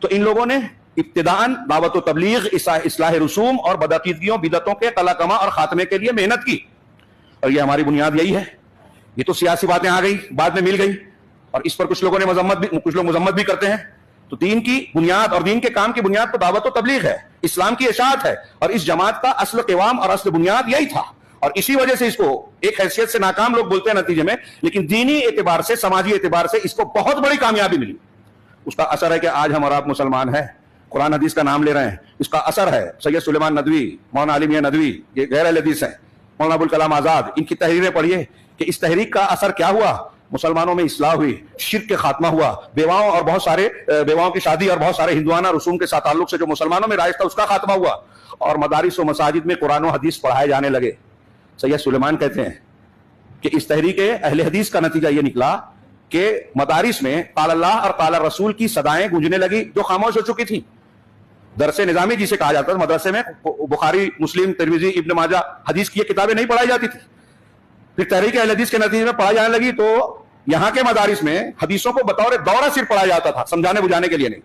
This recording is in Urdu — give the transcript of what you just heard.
تو ان لوگوں نے ابتداءً دعوت و تبلیغ، اصلاح رسوم اور بدعقیدگیوں بدعتوں کے قلع کما اور خاتمے کے لیے محنت کی، اور یہ ہماری بنیاد یہی ہے. یہ تو سیاسی باتیں آ گئی، بعد میں مل گئی، اور اس پر کچھ لوگوں نے کچھ لوگ مذمت بھی کرتے ہیں. تو دین کی بنیاد اور دین کے کام کی بنیاد تو دعوت و تبلیغ ہے، اسلام کی اشاعت ہے، اور اس جماعت کا اصل قوام اور اصل بنیاد یہی تھا. اور اسی وجہ سے اس کو ایک حیثیت سے ناکام لوگ بولتے ہیں نتیجے میں، لیکن دینی اعتبار سے، سماجی اعتبار سے اس کو بہت بڑی کامیابی ملی. اس کا اثر ہے کہ آج ہم اور آپ مسلمان ہیں، قرآن حدیث کا نام لے رہے ہیں. اس کا اثر ہے سید سلیمان ندوی، مولانا علی میاں ندوی، یہ غیر اہل حدیث ہیں، مولانا ابوالکلام آزاد، ان کی تحریریں پڑھیے کہ اس تحریک کا اثر کیا ہوا. مسلمانوں میں اصلاح ہوئی، شرک کے خاتمہ ہوا، بیواؤں کی شادی اور بہت سارے ہندوانہ رسوم کے ساتھ تعلق سے جو مسلمانوں میں رائج تھا اس کا خاتمہ ہوا، اور مدارس و مساجد میں قرآن و حدیث پڑھائے جانے لگے. سید سلیمان کہتے ہیں کہ اس تحریک اہل حدیث کا نتیجہ یہ نکلا کہ مدارس میں قال اللہ اور قال رسول کی صدائیں گونجنے لگی جو خاموش ہو چکی تھیں. درس نظامی جسے کہا جاتا ہے، مدرسے میں بخاری، مسلم، ترمذی، ابن ماجہ حدیث کی یہ کتابیں نہیں پڑھائی جاتی تھی. پھر تحریک اہل حدیث کے نتیجے میں پڑھائی جانے لگی تو یہاں کے مدارس میں حدیثوں کو بطور دورہ صرف پڑھایا جاتا تھا، سمجھانے بجھانے کے لیے نہیں.